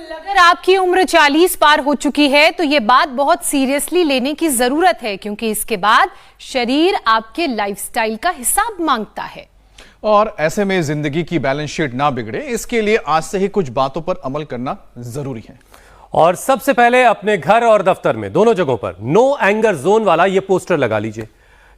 अगर आपकी उम्र 40 पार हो चुकी है तो ये बात बहुत सीरियसली लेने की जरूरत है, क्योंकि इसके बाद शरीर आपके लाइफस्टाइल का हिसाब मांगता है। और ऐसे में जिंदगी की बैलेंस शीट ना बिगड़े, इसके लिए आज से ही कुछ बातों पर अमल करना जरूरी है। और सबसे पहले अपने घर और दफ्तर में दोनों जगहों पर नो एंगर जोन वाला ये पोस्टर लगा लीजिए,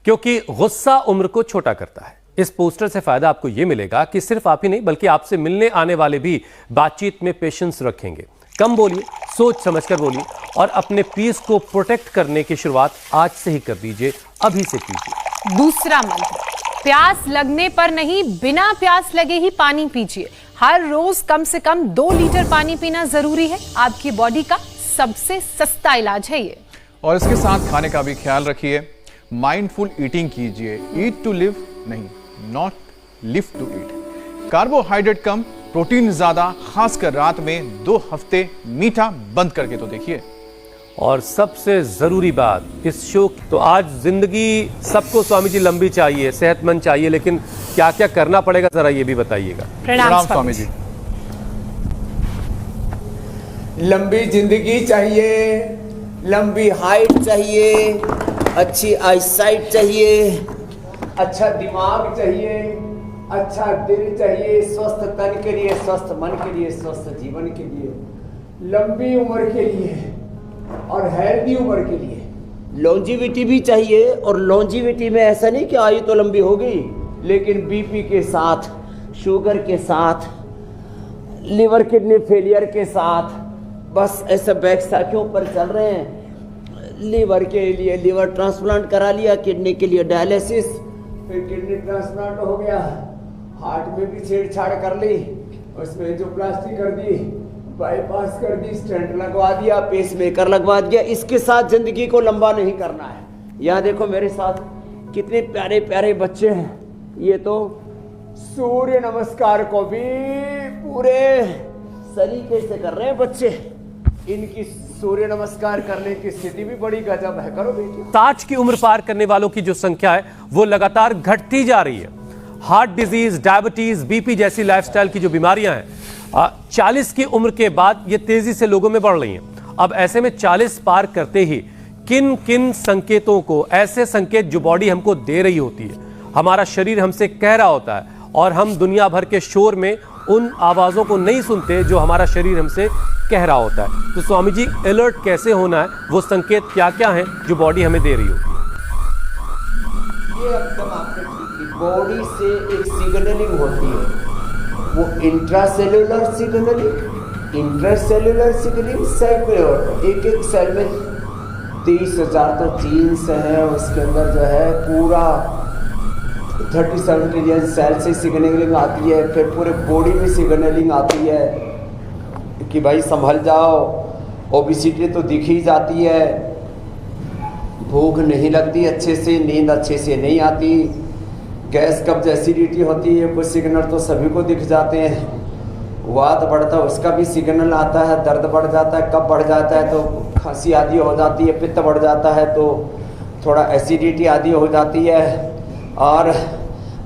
क्योंकि गुस्सा उम्र को छोटा करता है। इस पोस्टर से फायदा आपको यह मिलेगा कि सिर्फ आप ही नहीं बल्कि आपसे मिलने आने वाले भी बातचीत में पेशेंस रखेंगे। कम बोलिए, सोच समझकर बोलिए और अपने पीस को प्रोटेक्ट करने की शुरुआत आज से ही कर दीजिए, अभी से कीजिए। दूसरा मंत्र, प्यास लगने पर नहीं, बिना प्यास लगे ही पानी पीजिए। हर रोज कम से कम 2 लीटर पानी पीना जरूरी है। आपकी बॉडी का सबसे सस्ता इलाज है ये। और इसके साथ खाने का भी ख्याल रखिए, माइंडफुल ईटिंग कीजिए। ईट टू लिव नहीं, not live to eat. Carbohydrate कम, प्रोटीन ज्यादा, खासकर रात में 2 हफ्ते मीठा बंद करके तो देखिए। और सबसे जरूरी बात इस शो की, तो आज जिंदगी सबको स्वामी जी लंबी चाहिए, सेहतमंद चाहिए, लेकिन क्या क्या करना पड़ेगा जरा ये भी बताइएगा। प्रणाम स्वामी जी। लंबी जिंदगी चाहिए, लंबी हाइट चाहिए, अच्छी आईसाइट चाहिए, अच्छा दिमाग चाहिए, अच्छा दिल चाहिए, स्वस्थ तन के लिए, स्वस्थ मन के लिए, स्वस्थ जीवन के लिए, लंबी उम्र के लिए और हेल्दी उम्र के लिए लॉन्जिविटी भी चाहिए। और लॉन्जिविटी में ऐसा नहीं कि आयु तो लंबी हो गई, लेकिन बीपी के साथ, शुगर के साथ, लिवर किडनी फेलियर के साथ, बस ऐसे बैकसाखियों पर चल रहे हैं। लीवर के लिए लिवर ट्रांसप्लांट करा लिया, किडनी के लिए डायलिसिस, फिर किडनी ट्रांसप्लांट हो गया, हार्ट में भी छेड़छाड़ कर ली, उसमें एंजियोप्लास्टी कर दी, बाईपास कर दी, स्टेंट लगवा दिया, पेसमेकर लगवा दिया। इसके साथ जिंदगी को लंबा नहीं करना है। यहाँ देखो मेरे साथ कितने प्यारे प्यारे बच्चे हैं। ये तो सूर्य नमस्कार को भी पूरे सलीके से कर रहे हैं बच्चे। इनकी सूर्य नमस्कार करने की स्थिति भी बड़ी गजब है। करो बेटी। 60 की उम्र पार करने वालों की जो संख्या है वो लगातार घटती जा रही है। हार्ट डिजीज, डायबिटीज, बीपी जैसी लाइफस्टाइल की जो बीमारियां हैं 40 की उम्र के बाद ये तेजी से लोगों में बढ़ रही हैं। अब ऐसे में 40 पार करते ही किन किन संकेतों को, ऐसे संकेत जो बॉडी हमको दे रही होती है, हमारा शरीर हमसे कह रहा होता है और हम दुनिया भर के शोर में उन आवाजों को नहीं सुनते जो हमारा शरीर हमसे कह रहा होता है। तो स्वामी जी, अलर्ट कैसे होना है, वो संकेत क्या क्या हैं जो बॉडी हमें दे रही होती है? ये एकदम आपने ठीक की। बॉडी से एक सिग्नलिंग होती है, वो intracellular signalling, intracellular signalling, cell पे होता है। एक एक सेल में 30,000 तो जीन्स है, उसके अंदर जो है पूरा 37 ट्रिलियन सेल से सिग्नलिंग आती है। फिर पूरे बॉडी में सिग्नलिंग आती है कि भाई संभल जाओ, ओबिसिटी तो दिख ही जाती है, भूख नहीं लगती अच्छे से, नींद अच्छे से नहीं आती, गैस कब्ज एसिडिटी होती है, कुछ सिग्नल तो सभी को दिख जाते हैं। वात बढ़ता है उसका भी सिग्नल आता है, दर्द बढ़ जाता है, कब बढ़ जाता है तो खांसी आदि हो जाती है, पित्त बढ़ जाता है तो थोड़ा एसिडिटी आदि हो जाती है, और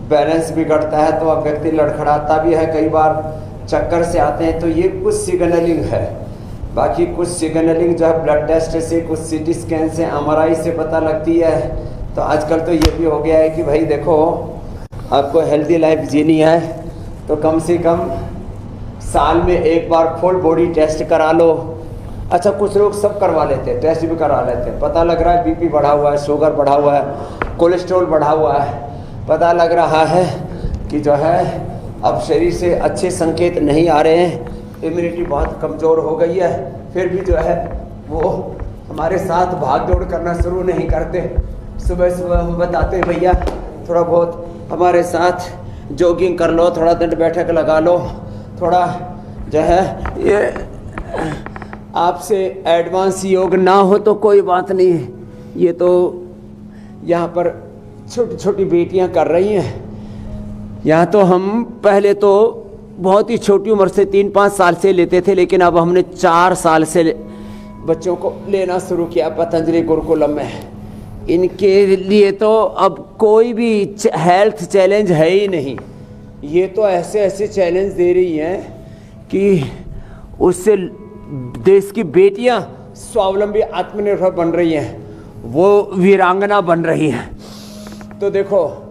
बैलेंस बिगड़ता है तो अब व्यक्ति लड़खड़ाता भी है, कई बार चक्कर से आते हैं। तो ये कुछ सिग्नलिंग है। बाकी कुछ सिग्नलिंग जो है ब्लड टेस्ट से, कुछ सीटी स्कैन से, एमआरआई से पता लगती है। तो आजकल तो ये भी हो गया है कि भाई देखो, आपको हेल्दी लाइफ जीनी है तो कम से कम साल में एक बार फुल बॉडी टेस्ट करा लो। अच्छा, कुछ लोग सब करवा लेते हैं, टेस्ट भी करा लेते हैं, पता लग रहा है बीपी बढ़ा हुआ है, शुगर बढ़ा हुआ है, कोलेस्ट्रॉल बढ़ा हुआ है, पता लग रहा है कि जो है अब शरीर से अच्छे संकेत नहीं आ रहे हैं, इम्यूनिटी बहुत कमज़ोर हो गई है, फिर भी जो है वो हमारे साथ भाग दौड़ करना शुरू नहीं करते। सुबह सुबह हम बताते हैं भैया थोड़ा बहुत हमारे साथ जॉगिंग कर लो, थोड़ा दंड बैठक लगा लो, थोड़ा जो है ये आपसे एडवांस योग ना हो तो कोई बात नहीं है। ये तो यहाँ पर छोटी छोटी बेटियाँ कर रही हैं। यहाँ तो हम पहले तो बहुत ही छोटी उम्र से 3-5 साल से लेते थे, लेकिन अब हमने 4 साल से बच्चों को लेना शुरू किया पतंजलि गुरुकुलम में। इनके लिए तो अब कोई भी हेल्थ चैलेंज है ही नहीं। ये तो ऐसे ऐसे चैलेंज दे रही हैं कि उससे देश की बेटियां स्वावलंबी आत्मनिर्भर बन रही हैं, वो वीरांगना बन रही हैं। तो देखो,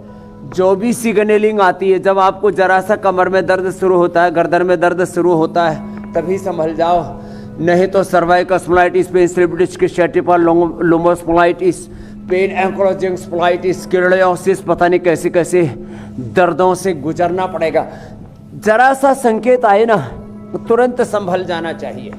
जो भी सिग्नलिंग आती है, जब आपको जरा सा कमर में दर्द शुरू होता है, गर्दन में दर्द शुरू होता है, तभी संभल जाओ, नहीं तो cervical spondylitis, pain slip disc स्टैटिपा, लोमोस्पॉन्डिलाइटिस, पेन एंकोलॉजिंग स्पॉन्डिलाइटिस, स्क्लेरोसिस, पता नहीं कैसे कैसे दर्दों से गुजरना पड़ेगा। जरा सा संकेत आए ना तो तुरंत संभल जाना चाहिए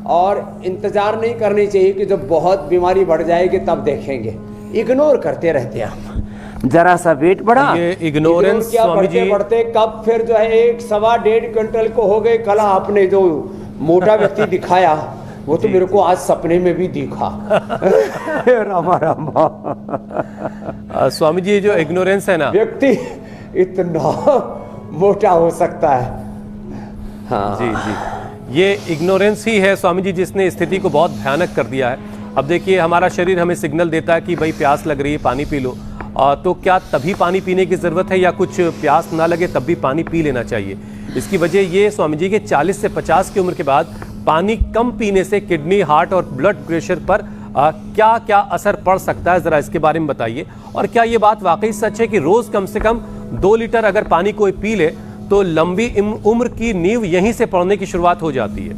और इंतजार नहीं करनी चाहिए कि जब बहुत बीमारी बढ़ जाएगी तब देखेंगे। इग्नोर करते रहते हैं हम, जरा सा वेट बढ़ा, ये इग्नोरेंस क्या स्वामी जी, बढ़ते कब फिर जो है 1-1.5 क्विंटल को हो गए। कल आपने जो मोटा व्यक्ति दिखाया वो तो मेरे को आज सपने में भी दिखा। रामा रामा। स्वामी जी, ये जो इग्नोरेंस है ना, व्यक्ति इतना मोटा हो सकता है। हाँ जी जी, ये इग्नोरेंस ही है स्वामी जी जिसने स्थिति को बहुत भयानक कर दिया है। अब देखिए, हमारा शरीर हमें सिग्नल देता है कि भाई प्यास लग रही है, पानी पी लो, तो क्या तभी पानी पीने की ज़रूरत है या कुछ प्यास ना लगे तब भी पानी पी लेना चाहिए? इसकी वजह ये स्वामी जी के 40 से 50 की उम्र के बाद पानी कम पीने से किडनी, हार्ट और ब्लड प्रेशर पर क्या क्या असर पड़ सकता है, ज़रा इसके बारे में बताइए। और क्या ये बात वाकई सच है कि रोज़ कम से कम 2 लीटर अगर पानी कोई पी ले तो लंबी उम्र की नींव यहीं से पड़ने की शुरुआत हो जाती है?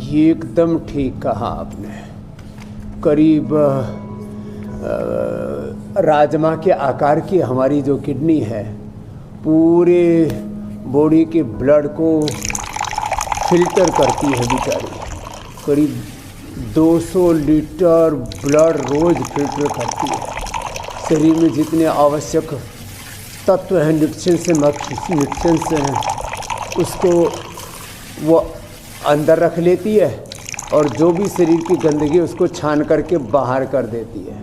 ये एकदम ठीक कहा आपने। करीब राजमा के आकार की हमारी जो किडनी है पूरे बॉडी के ब्लड को फिल्टर करती है बेचारी। करीब 200 लीटर ब्लड रोज फिल्टर करती है। शरीर में जितने आवश्यक तत्व हैं, न्यूट्रिशंस हैं, उसको वो अंदर रख लेती है और जो भी शरीर की गंदगी उसको छान करके बाहर कर देती है।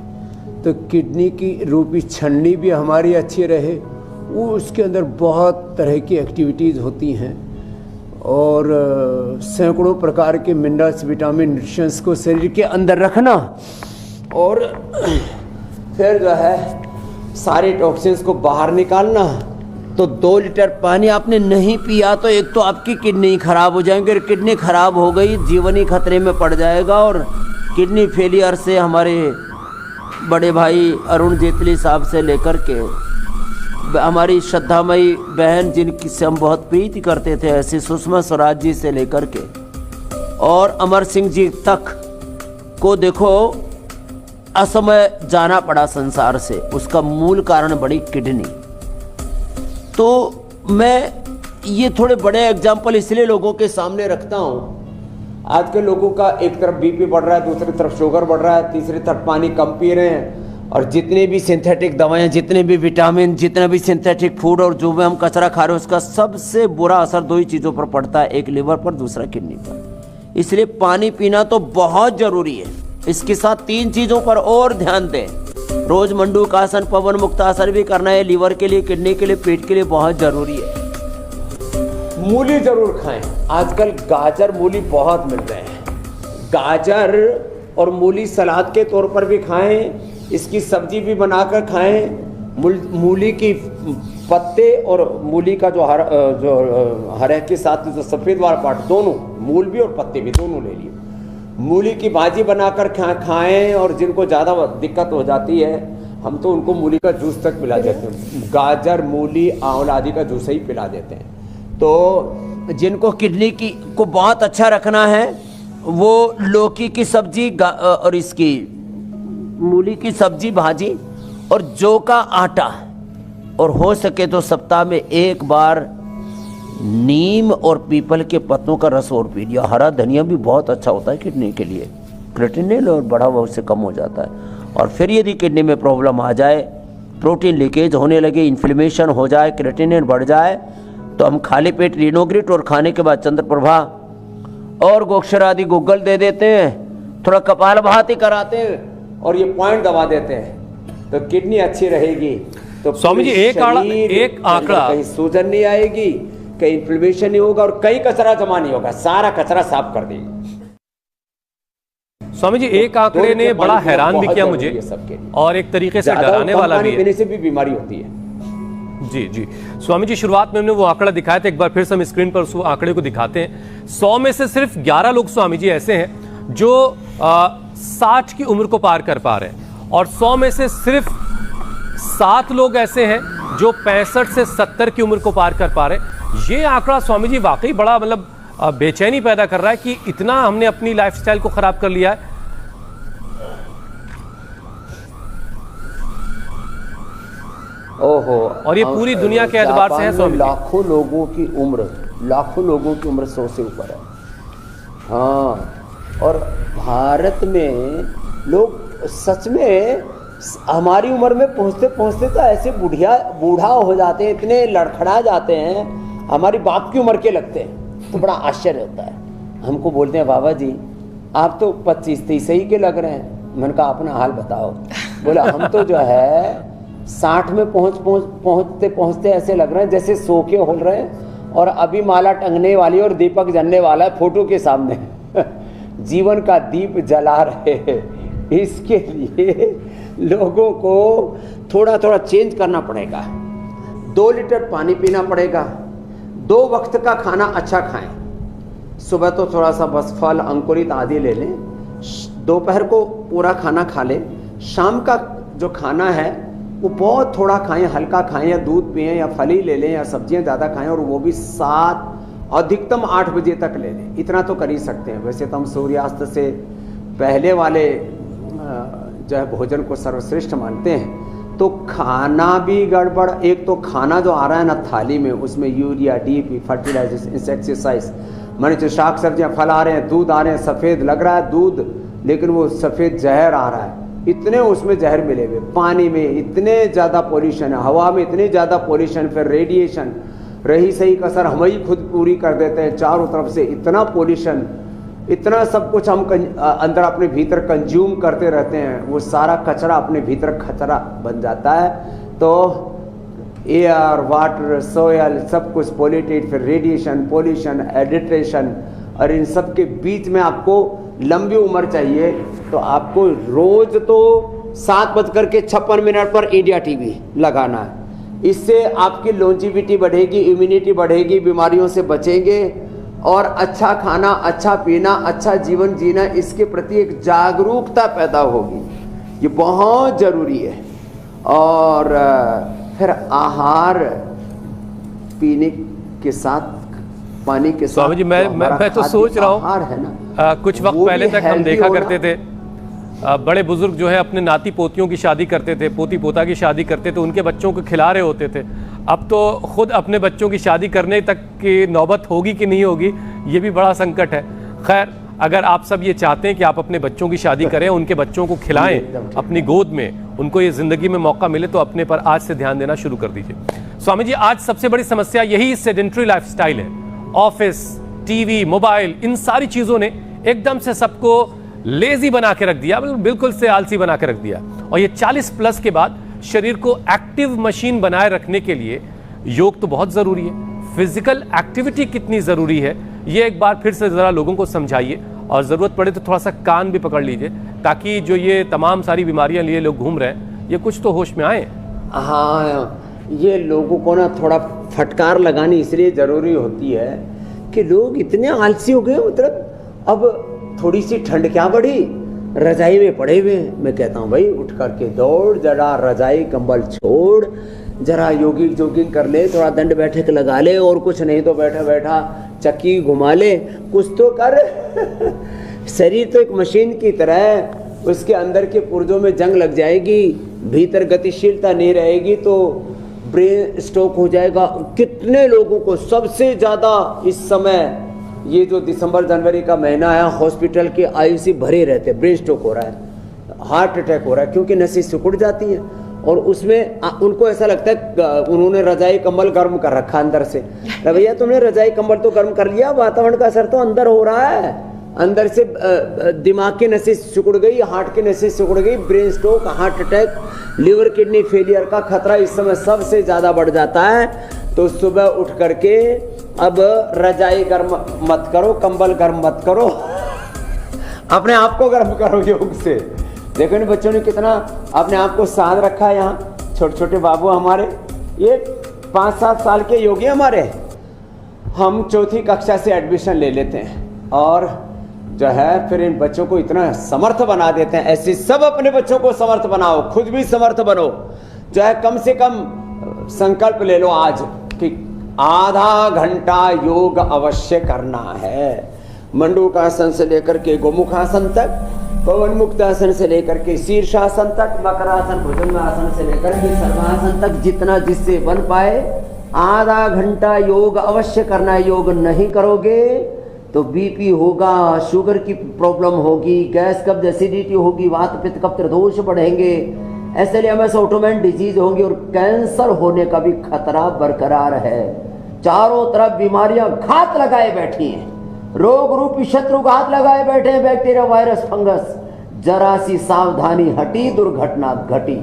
तो किडनी की रूपी छन्नी भी हमारी अच्छी रहे, वो उसके अंदर बहुत तरह की एक्टिविटीज़ होती हैं और सैकड़ों प्रकार के मिनरल्स, विटामिन, न्यूट्रिशंस को शरीर के अंदर रखना और फिर जो है सारे टॉक्सिन्स को बाहर निकालना। तो 2 लीटर पानी आपने नहीं पिया तो एक तो आपकी किडनी खराब हो जाएंगी, और किडनी खराब हो गई जीवन ही खतरे में पड़ जाएगा। और किडनी फेलियर से हमारे बड़े भाई अरुण जेटली साहब से लेकर के हमारी श्रद्धामयी बहन जिनकी से हम बहुत प्रीति करते थे, ऐसी सुषमा स्वराज जी से लेकर के और अमर सिंह जी तक को देखो असमय जाना पड़ा संसार से। उसका मूल कारण बड़ी किडनी। तो मैं ये थोड़े बड़े एग्जाम्पल इसलिए लोगों के सामने रखता हूँ। आजकल लोगों का एक तरफ बीपी बढ़ रहा है, दूसरी तरफ शुगर बढ़ रहा है, तीसरी तरफ पानी कम पी रहे हैं, और जितने भी सिंथेटिक दवाएं, जितने भी विटामिन, जितना भी सिंथेटिक फूड और जो भी हम कचरा खा रहे हैं, उसका सबसे बुरा असर 2 ही चीज़ों पर पड़ता है, एक लिवर पर, दूसरा किडनी पर। इसलिए पानी पीना तो बहुत ज़रूरी है। इसके साथ 3 चीज़ों पर और ध्यान दें। रोज मंडूकासन, पवन मुक्तासन भी करना है, लीवर के लिए, किडनी के लिए, पेट के लिए बहुत ज़रूरी है। मूली ज़रूर खाएं। आजकल गाजर, मूली बहुत मिल रहे हैं। गाजर और मूली सलाद के तौर पर भी खाएं, इसकी सब्जी भी बनाकर खाएं। मूली की पत्ते और मूली का जो हरे के साथ जो सफ़ेद वाला पार्ट, दोनों, मूल भी और पत्ते भी, दोनों ले लिए। मूली की भाजी बनाकर खाएं, और जिनको ज़्यादा दिक्कत हो जाती है हम तो उनको मूली का जूस तक पिला देते हैं। गाजर, मूली, आंवला आदि का जूस ही पिला देते हैं। तो जिनको किडनी की को बहुत अच्छा रखना है वो लौकी की सब्जी और इसकी मूली की सब्जी, भाजी और जौ का आटा, और हो सके तो सप्ताह में 1 बार नीम और पीपल के पत्तों का रस और पी लिया। हरा धनिया भी बहुत अच्छा होता है किडनी के लिए, क्रिएटिनिन और बढ़ा हुआ उससे कम हो जाता है। और फिर यदि किडनी में प्रॉब्लम आ जाए, प्रोटीन लीकेज होने लगे, इन्फ्लेमेशन हो जाए, क्रिएटिनिन बढ़ जाए, तो हम खाली पेट रिनोग्रिट और खाने के बाद चंद्रप्रभा और गोक्षर आदि गूगल दे देते हैं, थोड़ा कपालभाति कराते हैं और ये पॉइंट दबा देते हैं, तो किडनी अच्छी रहेगी। तो स्वामी जी एक आंकड़ा, कहीं सूजन नहीं आएगी, कहीं इन्फ्लेमेशन नहीं होगा और कहीं कचरा जमा नहीं होगा, सारा कचरा साफ कर देगी। स्वामी जी एक आंकड़े ने बड़ा हैरान भी किया मुझे और एक तरीके से डराने वाला भी है। पीने से भी बीमारी होती है। जी जी स्वामी जी, शुरुआत में हमने वो आंकड़ा दिखाया था, एक बार फिर से हम स्क्रीन पर उस आंकड़े को दिखाते हैं। 100 में से सिर्फ 11 लोग स्वामी जी ऐसे हैं जो 60 की उम्र को पार कर पा रहे हैं, और 100 में से सिर्फ 7 लोग ऐसे हैं जो 65 से 70 की उम्र को पार कर पा रहे हैं। ये आंकड़ा स्वामी जी वाकई बड़ा मतलब बेचैनी पैदा कर रहा है कि इतना हमने अपनी लाइफस्टाइल को खराब कर लिया है। ओहो, और ये पूरी दुनिया के एतबार से है स्वामी जी। लाखों लोगों की उम्र 100 से ऊपर है। हाँ, और भारत में लोग सच में हमारी उम्र में पहुंचते पहुंचते तो ऐसे बूढ़ा हो जाते हैं, इतने लड़खड़ा जाते हैं, हमारी बाप की उम्र के लगते हैं। तो बड़ा आश्चर्य होता है। हमको बोलते हैं बाबा जी आप तो 25-30 ही के लग रहे हैं। मैंने कहा अपना हाल बताओ। बोला हम तो जो है 60 में पहुंचते ऐसे लग रहे हैं जैसे सो के हो रहे हैं और अभी माला टंगने वाली और दीपक जलने वाला है फोटो के सामने। जीवन का दीप जला रहे हैं। इसके लिए लोगों को थोड़ा थोड़ा चेंज करना पड़ेगा। 2 लीटर पानी पीना पड़ेगा। 2 वक्त का खाना अच्छा खाएं। सुबह तो थोड़ा सा बस फल अंकुरित आदि ले लें, दोपहर को पूरा खाना खा लें, शाम का जो खाना है वो बहुत थोड़ा खाएं, हल्का खाएं, या दूध पिएं या फल ही ले लें या सब्जियां ज़्यादा खाएं, और वो भी 7 अधिकतम 8 बजे तक ले लें। इतना तो कर ही सकते हैं। वैसे तो हम सूर्यास्त से पहले वाले जो है भोजन को सर्वश्रेष्ठ मानते हैं। तो खाना भी गड़बड़। एक तो खाना जो आ रहा है ना थाली में, उसमें यूरिया, डीपी, फर्टिलाइजर्स, इंसेक्टिसाइड्स, माने जो शाक सब्जियां फल आ रहे हैं, दूध आ रहे हैं, सफ़ेद लग रहा है दूध, लेकिन वो सफ़ेद जहर आ रहा है। इतने उसमें जहर मिले हुए, पानी में इतने ज़्यादा पॉल्यूशन है, हवा में इतनी ज़्यादा पॉल्यूशन, फिर रेडिएशन, रही सही कसर हम ही खुद पूरी कर देते हैं। चारों तरफ से इतना पॉल्यूशन, इतना सब कुछ हम अंदर अपने भीतर कंज्यूम करते रहते हैं, वो सारा कचरा अपने भीतर खतरा बन जाता है। तो एयर, वाटर, सोयल सब कुछ पॉल्यूटेड, फिर रेडिएशन, पॉल्यूशन, एडिट्रेशन, और इन सब के बीच में आपको लंबी उम्र चाहिए तो आपको रोज तो 7:56 पर इंडिया टीवी लगाना है। इससे आपकी लॉन्जिविटी बढ़ेगी, इम्यूनिटी बढ़ेगी, बीमारियों से बचेंगे, और अच्छा खाना, अच्छा पीना, अच्छा जीवन जीना, इसके प्रति एक जागरूकता पैदा होगी। ये बहुत ज़रूरी है। और फिर आहार पीने के साथ, पानी के साथ, स्वामी जी मैं तो सोच रहा हूँ है ना, कुछ वक्त पहले तक हम देखा करते थे बड़े बुजुर्ग जो है अपने नाती पोतियों की शादी करते थे, पोती पोता की शादी करते थे, उनके बच्चों को खिला रहे होते थे। अब तो खुद अपने बच्चों की शादी करने तक की नौबत होगी कि नहीं होगी, ये भी बड़ा संकट है। खैर, अगर आप सब ये चाहते हैं कि आप अपने बच्चों की शादी करें, उनके बच्चों को खिलाएं अपनी गोद में, उनको ये जिंदगी में मौका मिले, तो अपने पर आज से ध्यान देना शुरू कर दीजिए। स्वामी जी, आज सबसे बड़ी समस्या यही सेडेंटरी लाइफस्टाइल है। ऑफिस, टीवी, मोबाइल, इन सारी चीजों ने एकदम से सबको लेजी बना के रख दिया, बिल्कुल से आलसी बना के रख दिया। और ये 40+ के बाद शरीर को एक्टिव मशीन बनाए रखने के लिए योग तो बहुत जरूरी है, फिजिकल एक्टिविटी कितनी जरूरी है, ये एक बार फिर से जरा लोगों को समझाइए, और जरूरत पड़े तो थोड़ा सा कान भी पकड़ लीजिए, ताकि जो ये तमाम सारी बीमारियां लिए लोग घूम रहे हैं, ये कुछ तो होश में आए। हाँ, ये लोगों को ना थोड़ा फटकार लगानी इसलिए ज़रूरी होती है कि लोग इतने आलसी हो गए, मतलब अब थोड़ी सी ठंड क्या बढ़ी, रजाई में पड़े हुए। मैं कहता हूँ भाई उठ करके दौड़, जरा रजाई कंबल छोड़, जरा जोगिंग कर ले, थोड़ा दंड बैठक लगा ले, और कुछ नहीं तो बैठा बैठा चक्की घुमा ले, कुछ तो कर। शरीर तो एक मशीन की तरह है, उसके अंदर के पुर्जों में जंग लग जाएगी, भीतर गतिशीलता नहीं रहेगी तो ब्रेन स्ट्रोक हो जाएगा। कितने लोगों को, सबसे ज़्यादा इस समय ये जो दिसंबर जनवरी का महीना है, हॉस्पिटल के आईसीयू भरे रहते हैं, ब्रेन स्ट्रोक हो रहा है, हार्ट अटैक हो रहा है, क्योंकि नसें सिकुड़ जाती हैं, और उसमें उनको ऐसा लगता है उन्होंने रजाई कंबल गर्म कर रखा अंदर से। भैया तुमने रजाई कंबल तो गर्म कर लिया, वातावरण का असर तो अंदर हो रहा है, अंदर से दिमाग की नसें सिकुड़ गई, हार्ट की नसें सिकुड़ गई, brain stroke, heart attack, liver kidney failure का खतरा इस समय सबसे ज़्यादा बढ़ जाता है। तो सुबह उठ करके अब रजाई गर्म मत करो, कंबल गर्म मत करो, अपने आप को गर्म करो योग से। देखो इन बच्चों ने कितना अपने आप को साध रखा है। यहाँ छोटे छोटे बाबू हमारे, ये 5-7 साल के योगी हमारे, हम चौथी कक्षा से एडमिशन ले लेते हैं और जो है फिर इन बच्चों को इतना समर्थ बना देते हैं। ऐसे सब अपने बच्चों को समर्थ बनाओ, खुद भी समर्थ बनो। जो है कम से कम संकल्प ले लो आज कि आधा घंटा योग अवश्य करना है। मंडूकासन से लेकर के गोमुखासन तक, पवन मुक्तासन से लेकर के शीर्षासन तक, मकरासन भुजंगासन से लेकर के सर्वासन तक, जितना जिससे बन पाए आधा घंटा योग अवश्य करना है। योग नहीं करोगे तो बीपी होगा, शुगर की प्रॉब्लम होगी, गैस कब्ज एसिडिटी होगी, वात पित्त कफ दोष बढ़ेंगे, SLMS ऑटोमेन डिजीज होंगी और कैंसर होने का भी खतरा बरकरार है। चारों तरफ बीमारियां घात लगाए बैठी हैं, रोग रूपी शत्रु घात लगाए बैठे हैं, बैक्टीरिया वायरस फंगस। जरा सी सावधानी हटी दुर्घटना घटी।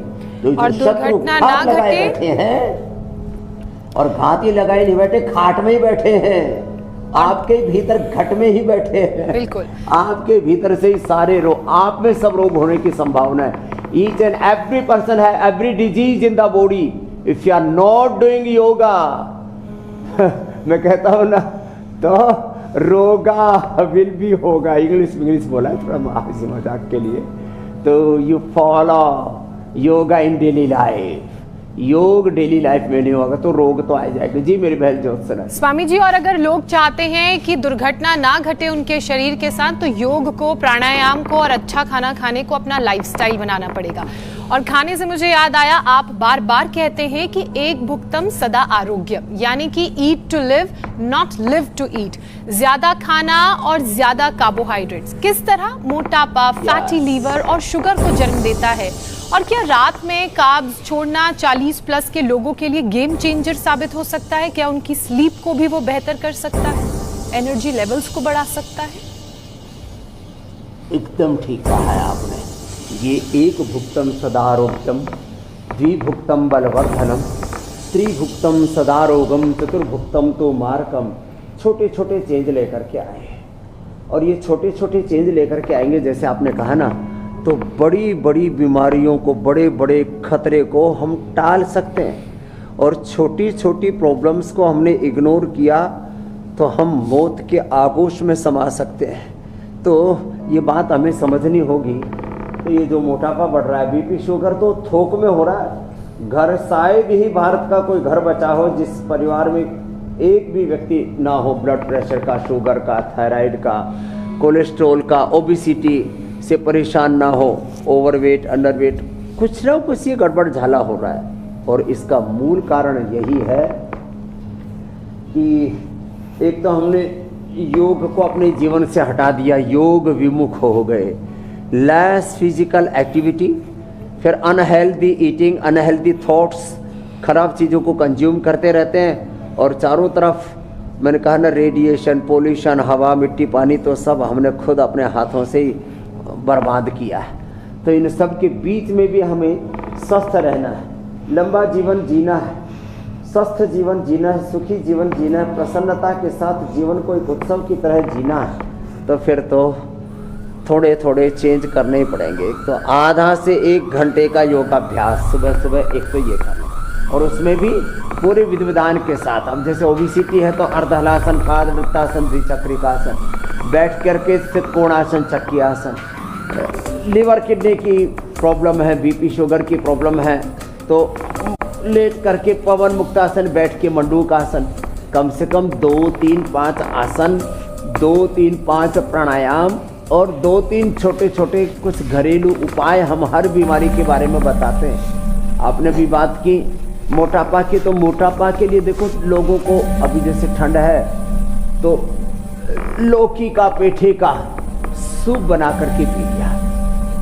तो और शत्रु घात लगाए बैठे हैं और घात ही लगाए नहीं बैठे, खाट में ही बैठे हैं, आपके भीतर घट में ही बैठे हैं। बिल्कुल आपके भीतर से ही सारे रोग, आप में सब रोग होने की संभावना है। ईच एंड एवरी पर्सन है every disease in the body if you are not doing yoga. मैं कहता हूं ना, तो रोगा विल भी होगा। इंग्लिश बोला है थोड़ा हंसी मजाक के लिए। तो you follow yoga in daily life. योग डेली लाइफ में नहीं होगा तो रोग तो आ जाएगा। जी मेरी बहन ज्योत्सना। स्वामी जी, और अगर लोग चाहते हैं कि दुर्घटना ना घटे उनके शरीर के साथ, तो योग को, प्राणायाम को और अच्छा खाना खाने को अपना लाइफस्टाइल बनाना पड़ेगा। और खाने से मुझे याद आया, आप बार बार कहते हैं कि एक भुक्तम सदा आरोग्य, यानी कि eat to live not live to eat. ज्यादा खाना और ज्यादा कार्बोहाइड्रेट्स किस तरह मोटापा, फैटी लीवर और शुगर को जन्म देता है? और क्या रात में कार्ब्स छोड़ना 40+ के लोगों के लिए गेम चेंजर साबित हो सकता है? क्या उनकी स्लीप को भी वो बेहतर कर सकता है, एनर्जी लेवल्स को बढ़ा सकता है? एकदम ठीक कहा है आपने। ये एक भुक्तम सदारोग्यम, द्विभुक्तम बलवर्धनम, त्रिभुक्तम सदारोगम, चतुर्भुक्तम तो मारकम। छोटे छोटे चेंज लेकर के आए, और ये छोटे छोटे चेंज लेकर के आएंगे, जैसे आपने कहा ना, तो बड़ी बड़ी बीमारियों को, बड़े बड़े खतरे को हम टाल सकते हैं। और छोटी छोटी प्रॉब्लम्स को हमने इग्नोर किया तो हम मौत के आगोश में समा सकते हैं। तो ये बात हमें समझनी होगी। तो ये जो मोटापा बढ़ रहा है, बीपी शुगर तो थोक में हो रहा है। घर शायद ही भारत का कोई घर बचा हो जिस परिवार में एक भी व्यक्ति ना हो ब्लड प्रेशर का, शुगर का, थायराइड का, कोलेस्ट्रॉल का, ओबेसिटी से परेशान ना हो, ओवरवेट, अंडरवेट, कुछ ना कुछ ये गड़बड़ झाला हो रहा है। और इसका मूल कारण यही है कि एक तो हमने योग को अपने जीवन से हटा दिया, योग विमुख हो गए, लेस फिजिकल एक्टिविटी, फिर अनहेल्दी ईटिंग, अनहेल्दी थॉट्स, खराब चीज़ों को कंज्यूम करते रहते हैं। और चारों तरफ मैंने कहा ना, रेडिएशन, पोल्यूशन, हवा, मिट्टी, पानी, तो सब हमने खुद अपने हाथों से ही बर्बाद किया है। तो इन सब के बीच में भी हमें स्वस्थ रहना है, लंबा जीवन जीना है, स्वस्थ जीवन जीना है, सुखी जीवन जीना है, प्रसन्नता के साथ जीवन को एक उत्सव की तरह जीना है। तो फिर तो थोड़े थोड़े चेंज करने ही पड़ेंगे। एक तो आधा से 1 घंटे का योगाभ्यास सुबह सुबह, एक तो ये करना, और उसमें भी पूरे विधि विधान के साथ। अब जैसे ओबेसिटी है तो अर्धहलासन, पादवृत्तासन, द्विचक्रिकासन, बैठ करके कोणासन, चक्रियासन। लीवर किडनी की प्रॉब्लम है, बीपी शुगर की प्रॉब्लम है तो लेट करके पवन मुक्तासन, बैठ के मंडूकासन, कम से कम 2-3-5 आसन, 2-3-5 प्राणायाम और 2-3 छोटे छोटे कुछ घरेलू उपाय हम हर बीमारी के बारे में बताते हैं। आपने भी बात की मोटापा की, तो मोटापा के लिए देखो, लोगों को अभी जैसे ठंड है तो लौकी का, पेठे का सूप बना करके पी लिया,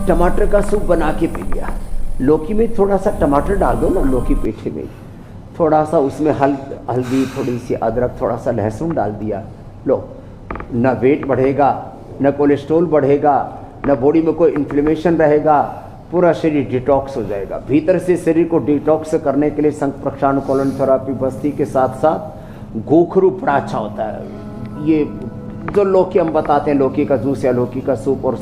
टमाटर का सूप बना के पी लिया। लौकी में थोड़ा सा टमाटर डाल दो ना, लौकी पेठे में थोड़ा सा, उसमें हल्दी, थोड़ी सी अदरक, थोड़ा सा लहसुन डाल दिया, लो, न वेट बढ़ेगा, न कोलेस्ट्रॉल बढ़ेगा, न बॉडी में कोई इन्फ्लेमेशन रहेगा, पूरा शरीर डिटॉक्स हो जाएगा। भीतर से शरीर को डिटॉक्स करने के लिए संक प्रक्षानुकूलन थेरेपी, बस्ती के साथ साथ गोखरू बड़ा अच्छा होता है। ये जो लौकी हम बताते हैं, लौकी का जूस या लौकी का सूप, और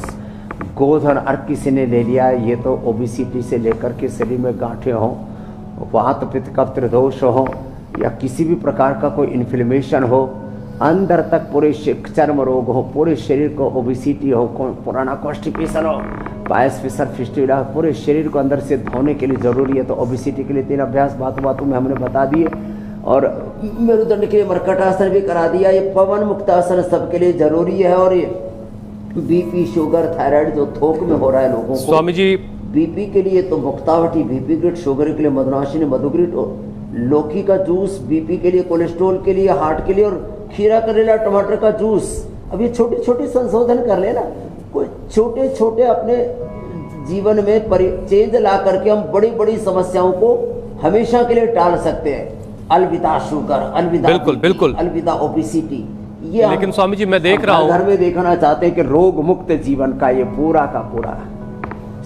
गोधन अर्क किसी ने ले लिया, ये तो ओबेसिटी से लेकर के शरीर में गांठें हों, वात पित्त कफ दोष हो, या किसी भी प्रकार का कोई इन्फ्लेमेशन हो, अंदर तक पूरे चर्म रोग हो, पूरे शरीर को ओबिसिटी हो, पुराना कॉन्स्टिपेशन हो, पायस फिसर फिस्टुला, पूरे शरीर को अंदर से धोने के लिए ज़रूरी है। तो ओबिसिटी के लिए 3 अभ्यास बातों में हमने बता दिए, और मेरुदंड के लिए मर्कटासन भी करा दिया। ये पवन मुक्तासन सबके लिए ज़रूरी है। और ये बीपी, शुगर, थायराइड जो थोक में हो रहा है लोगों को, स्वामी जी बीपी के लिए तो मुक्तावटी, बीपी ग्रिट, शुगर के लिए मधुनाशिनी, मधुग्रिट, और लौकी का जूस बीपी के लिए, कोलेस्ट्रॉल के लिए, हार्ट के लिए, और खीरा, करेला, टमाटर का जूस। अब ये छोटे छोटे संशोधन कर लेना, कोई छोटे छोटे अपने जीवन में चेंज ला करके हम बड़ी बड़ी समस्याओं को हमेशा के लिए टाल सकते हैं। अलविदा शुगर, अलविदा बिल्कुल, बिल्कुल। अलविदा ओबिसिटी। ये लेकिन स्वामी जी मैं देख रहा हूँ घर में देखना चाहते हैं कि रोग मुक्त जीवन का ये पूरा का पूरा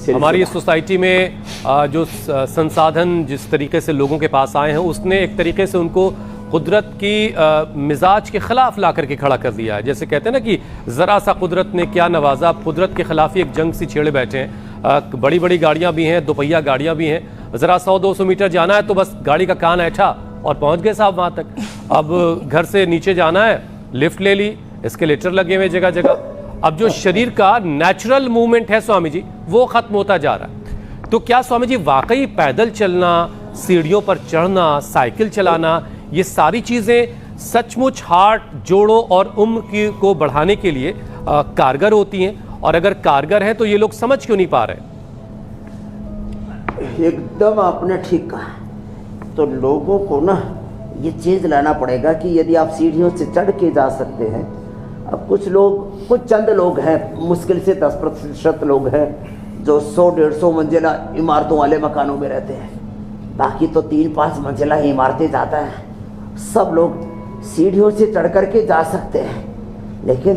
हमारी इस सोसाइटी में जो संसाधन जिस तरीके से लोगों के पास आए हैं, उसने एक तरीके से उनको कुदरत की मिजाज के खिलाफ ला करके खड़ा कर दिया है। जैसे कहते हैं ना कि ज़रा सा कुदरत ने क्या नवाजा, कुदरत के खिलाफ ही एक जंग सी छेड़े बैठे हैं। बड़ी बड़ी गाड़ियाँ भी हैं, दोपहिया गाड़ियाँ भी हैं, ज़रा 100-200 मीटर जाना है तो बस गाड़ी का कान ऐठा और पहुँच गए साहब वहाँ तक। अब घर से नीचे जाना है, लिफ्ट ले ली, एस्केलेटर लगे हुए जगह जगह। अब जो शरीर का नेचुरल मूवमेंट है स्वामी जी, वो खत्म होता जा रहा है। तो क्या स्वामी जी वाकई पैदल चलना, सीढ़ियों पर चढ़ना, साइकिल चलाना, ये सारी चीजें सचमुच हार्ट, जोड़ों और उम्र को बढ़ाने के लिए कारगर होती हैं? और अगर कारगर है तो ये लोग समझ क्यों नहीं पा रहे? एकदम आपने ठीक कहा। तो लोगों को ना ये चीज लाना पड़ेगा कि यदि आप सीढ़ियों से चढ़ के जा सकते हैं। अब कुछ चंद लोग हैं, मुश्किल से 10% लोग हैं जो 100-150 मंजिला इमारतों वाले मकानों में रहते हैं, बाकी तो 3-5 मंजिला ही इमारतें जाता है। सब लोग सीढ़ियों से चढ़ करके जा सकते हैं, लेकिन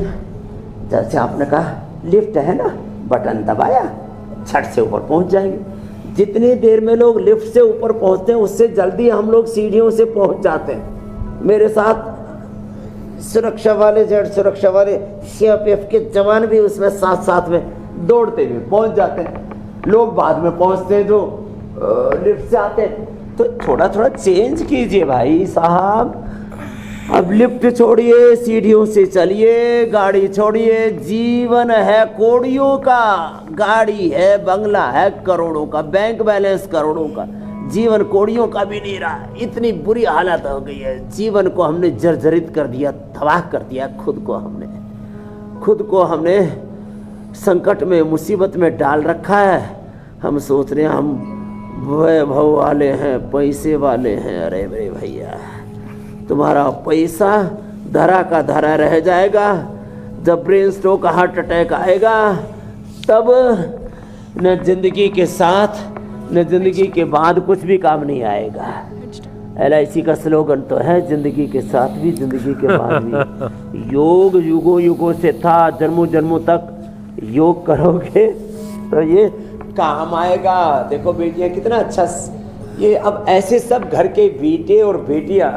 जैसे आपने कहा लिफ्ट है ना, बटन दबाया, छट से ऊपर पहुंच जाएंगे। जितनी देर में लोग लिफ्ट से ऊपर पहुंचते हैं, उससे जल्दी हम लोग सीढ़ियों से पहुंच जाते हैं। मेरे साथ सुरक्षा वाले, जेड सुरक्षा वाले, सीआरपीएफ के जवान भी उसमें साथ में दौड़ते हुए पहुंच जाते हैं। लोग बाद में पहुंचते हैं जो लिफ्ट से आते हैं। तो थोड़ा थोड़ा चेंज कीजिए भाई साहब। अब लिफ्ट छोड़िए, सीढ़ियों से चलिए, गाड़ी छोड़िए। जीवन है कौड़ियों का, गाड़ी है, बंगला है करोड़ों का, बैंक बैलेंस करोड़ों का, जीवन कौड़ियों का भी नहीं रहा। इतनी बुरी हालत हो गई है, जीवन को हमने जर्जरित कर दिया, तबाह कर दिया। खुद को हमने संकट में, मुसीबत में डाल रखा है। हम सोच रहे हैं हम वैभव वाले हैं, पैसे वाले हैं। अरे मेरे भैया, तुम्हारा पैसा धरा का धरा रह जाएगा। जब ब्रेन स्ट्रोक, हार्ट अटैक आएगा, तब न जिंदगी के साथ न जिंदगी के बाद कुछ भी काम नहीं आएगा। LIC का स्लोगन तो है, जिंदगी के साथ भी, जिंदगी के बाद भी। योग युगों से था, जन्मों तक योग करोगे तो ये काम आएगा। देखो बेटियां, कितना अच्छा ये अब ऐसे सब घर के बेटे और बेटियां,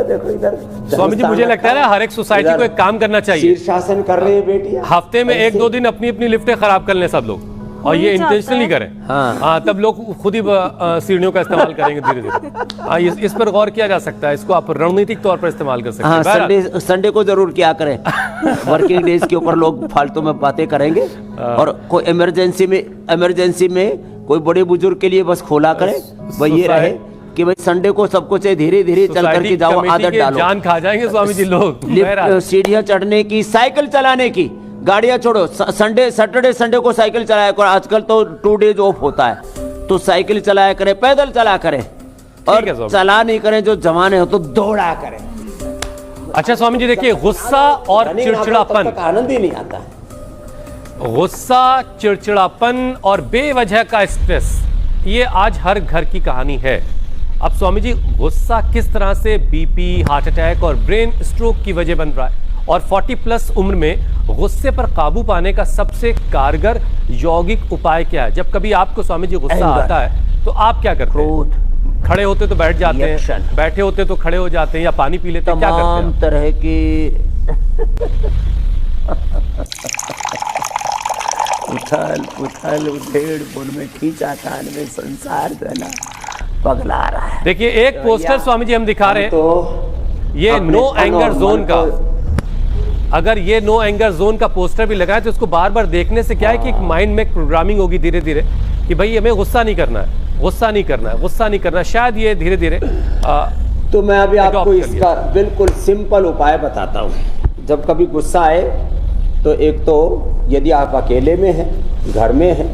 देखो इधर स्वामी जी, मुझे लगता है ना हर एक सोसाइटी को एक काम करना चाहिए। शीर्षासन कर रहे हैं बेटियां, हफ्ते में 1-2 दिन अपनी लिफ्टें खराब कर लें सब लोग, और ये इंटेंशनली करें। हाँ, तब लोग खुद ही सीढ़ियों का इस्तेमाल करेंगे धीरे धीरे। इस पर गौर किया जा सकता है, इसको आप रणनीतिक तौर पर इस्तेमाल कर सकते हैं। संडे को जरूर क्या करें, वर्किंग डेज के ऊपर लोग फालतू में बातें करेंगे, और कोई इमरजेंसी में कोई बड़े बुजुर्ग के लिए बस खोला करें। भाई ये रहे कि भाई संडे को सबको चाहिए धीरे धीरे चल करके जाओ, आदत डालो। जान खा जाएंगे स्वामी जी लोग। सीढ़ियां चढ़ने की, साइकिल चलाने की, गाड़ियां छोड़ो, सैटरडे संडे को साइकिल चलाया करो। आजकल तो 2 डेज ऑफ होता है, तो साइकिल चलाया करें, पैदल चला करें, और चला नहीं करें जो जवाने हो तो दौड़ा करें। अच्छा स्वामी जी, देखिए गुस्सा और चिड़चिड़ापन, आनंद ही नहीं आता। गुस्सा, चिड़चिड़ापन और बेवजह का स्ट्रेस, ये आज हर घर की कहानी है। अब स्वामी जी, गुस्सा किस तरह से बीपी, हार्ट अटैक और ब्रेन स्ट्रोक की वजह बन रहा है, और 40+ उम्र में गुस्से पर काबू पाने का सबसे कारगर यौगिक उपाय क्या है? जब कभी आपको स्वामी जी गुस्सा आता है तो आप क्या करते हैं? खड़े होते तो बैठ जाते हैं, बैठे होते तो खड़े हो जाते हैं, या पानी पी लेते हैं, क्या करते हैं? तमाम तरह की उथल पुथल, उधेड़ बुन में, खींचा तान में संसार जो है ना पगला रहा है। देखिए एक पोस्टर स्वामी जी हम दिखा रहे हैं, तो ये अपने नो तन एंगर और जोन मन का, को- अगर ये नो एंगर जोन का पोस्टर भी लगाए तो इसको बार बार देखने से क्या है कि एक माइंड में प्रोग्रामिंग होगी धीरे धीरे कि भाई हमें गुस्सा नहीं करना है, गुस्सा नहीं करना है, गुस्सा नहीं करना है। शायद ये धीरे धीरे तो मैं अभी adopt आपको कर इसका बिल्कुल सिंपल उपाय बताता हूँ। जब कभी गुस्सा आए तो एक तो यदि आप अकेले में हैं, घर में हैं,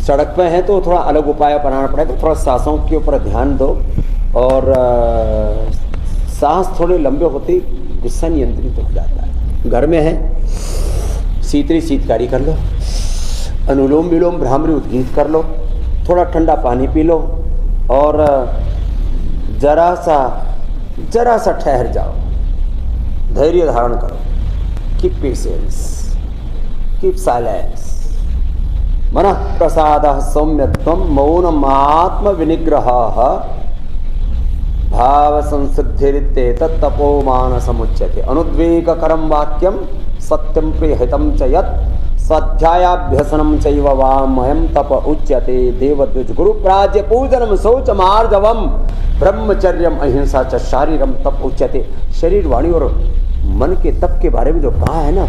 सड़क पे हैं, तो थोड़ा अलग उपाय अपनाना पड़ेगा। थोड़ा सांसों के ऊपर ध्यान दो और सांस थोड़े लंबे होते गुस्सा नियंत्रित हो जाता है। घर में है शीतकारी कर लो, अनुलोम विलोम भ्रामरी उद्गीत कर लो, थोड़ा ठंडा पानी पी लो और जरा सा ठहर जाओ, धैर्य धारण करो, कीप पेशेंस, कीप साइलेंस। मन प्रसाद सौम्यत्वम मौनम आत्म विनिग्रह भाव संसिद्धिरित्ते तत्तपो मानसमुच्यते। अनुद्वेगकरं वाक्यम सत्यम प्रियहितं च यत् स्वाध्यायाभ्यसनं चैव वामयं तप उच्यते। देवद्विज गुरु प्राज्य पूजनम शौचमार्जवम ब्रह्मचर्यम अहिंसा च शारीरम तप उच्यते। शरीर वाणी और मन के तप के बारे में जो कहा है ना,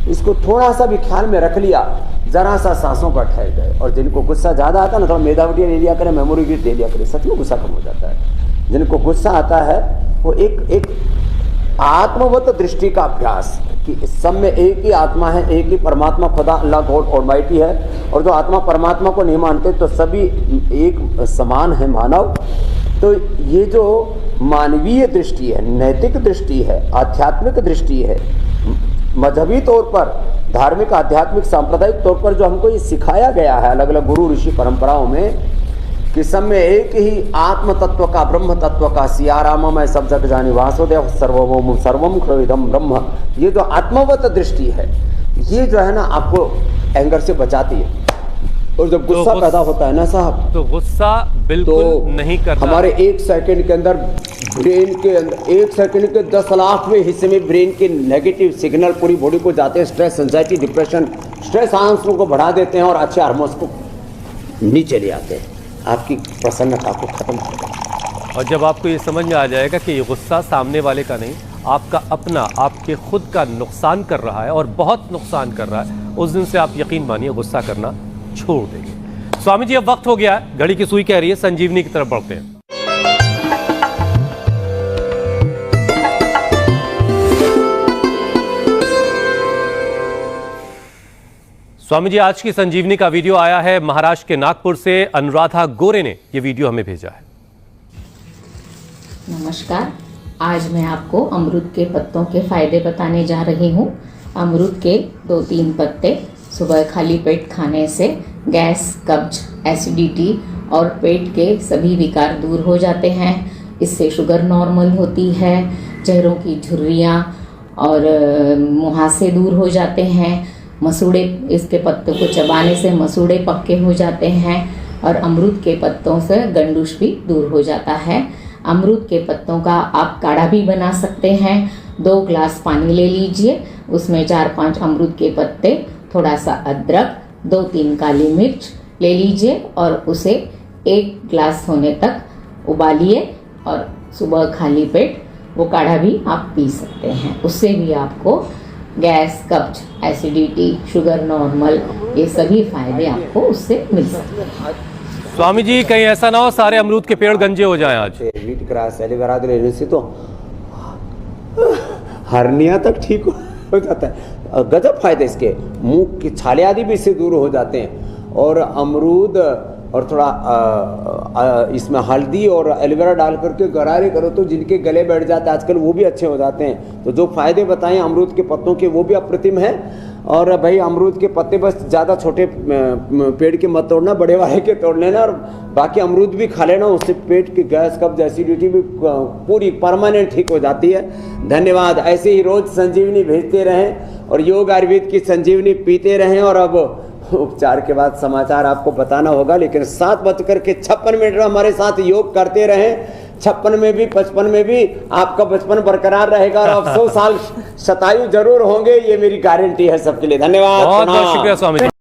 इसको थोड़ा सा भी ख्याल में रख लिया, जरा सा सांसों पर ठहर गए। और जिनको गुस्सा ज़्यादा आता है ना, थोड़ा मेधावटी ले लिया करें, मेमोरी गिट ले लिया करें, सच में गुस्सा कम हो जाता है। जिनको गुस्सा आता है वो एक आत्मवत दृष्टि का अभ्यास कि इस सब में एक ही आत्मा है, एक ही परमात्मा खुदा अल्लाह गॉड ऑलमाइटी है। और जो आत्मा परमात्मा को नहीं मानते तो सभी एक समान है मानव। तो ये जो मानवीय दृष्टि है, नैतिक दृष्टि है, आध्यात्मिक दृष्टि है, मजहबी तौर पर, धार्मिक आध्यात्मिक सांप्रदायिक तौर पर जो हमको ये सिखाया गया है अलग अलग गुरु ऋषि परंपराओं में कि सब में एक ही आत्म तत्व का, ब्रह्म तत्व का, सियाराम मैं सब जग जानी वासुदेव सर्वभौम सर्वम खलविदम ब्रह्म, ये जो आत्मवत दृष्टि है, ये जो है ना आपको एंगर से बचाती है। और जब गुस्सा पैदा होता है ना साहब, तो गुस्सा बिल्कुल नहीं करना। हमारे एक सेकंड के अंदर ब्रेन के अंदर, एक सेकंड के 10 लाखवें हिस्से में ब्रेन के नेगेटिव सिग्नल पूरी बॉडी को जाते हैं। Stress, anxiety, depression, stress hormones को बढ़ा देते हैं और अच्छे हार्मोन्स को नीचे ले आते हैं, आपकी प्रसन्नता को खत्म कर देते हैं। और जब आपको ये समझ में आ जाएगा कि ये गुस्सा सामने वाले का नहीं, आपका अपना, आपके खुद का नुकसान कर रहा है और बहुत नुकसान कर रहा है, उस दिन से आप यकीन मानिए गुस्सा करना छोड़ देंगे। स्वामी जी अब वक्त हो गया है, घड़ी की सुई कह रही है संजीवनी की तरफ बढ़ते हैं। स्वामी जी आज की संजीवनी का वीडियो आया है महाराष्ट्र के नागपुर से। अनुराधा गोरे ने यह वीडियो हमें भेजा है। नमस्कार, आज मैं आपको अमरूद के पत्तों के फायदे बताने जा रही हूँ। अमरूद के 2-3 पत्ते सुबह खाली पेट खाने से गैस, कब्ज, एसिडिटी और पेट के सभी विकार दूर हो जाते हैं। इससे शुगर नॉर्मल होती है, चेहरों की झुर्रियाँ और मुहासे दूर हो जाते हैं। मसूड़े, इसके पत्तों को चबाने से मसूड़े पक्के हो जाते हैं और अमरूद के पत्तों से गंडूश भी दूर हो जाता है। अमरूद के पत्तों का आप काढ़ा भी बना सकते हैं। 2 ग्लास पानी ले लीजिए, उसमें 4-5 अमरूद के पत्ते, थोड़ा सा अदरक, 2-3 काली मिर्च ले लीजिए और उसे 1 ग्लास होने तक उबालिए और सुबह खाली पेट वो काढ़ा भी आप पी सकते हैं। उससे भी आपको गैस, कब्ज, एसिडिटी, शुगर नॉर्मल, ये सभी फायदे आपको उससे मिल सकते हैं। स्वामी जी कहीं ऐसा ना हो सारे अमरूद के पेड़ गंजे हो जाएं आज। वीट ग्रास, एलोवेरा लेने से तो हर्निया तक ठीक हो जाता है। गजब फायदे इसके, मुंह की छाले आदि भी इससे दूर हो जाते हैं। और अमरूद और थोड़ा इसमें हल्दी और एलोवेरा डाल करके गरारे करो तो जिनके गले बैठ जाते हैं आजकल वो भी अच्छे हो जाते हैं। तो जो फायदे बताएं अमरूद के पत्तों के वो भी अप्रतिम है। और भाई अमरूद के पत्ते बस ज़्यादा छोटे पेड़ के मत तोड़ना, बड़े वाले के तोड़ लेना और बाकी अमरूद भी खा लेना, उससे पेट की गैस, कब्ज, एसिडिटी भी पूरी परमानेंट ठीक हो जाती है। धन्यवाद। ऐसे ही रोज संजीवनी भेजते रहें और योग आयुर्वेद की संजीवनी पीते रहें। और अब उपचार के बाद समाचार आपको बताना होगा, लेकिन 7:56 हमारे साथ योग करते रहें। 56 में भी 55 में भी आपका बचपन बरकरार रहेगा और आप 100 साल शतायु जरूर होंगे, ये मेरी गारंटी है सबके लिए। धन्यवाद। बहुत बहुत शुक्रिया स्वामी जी।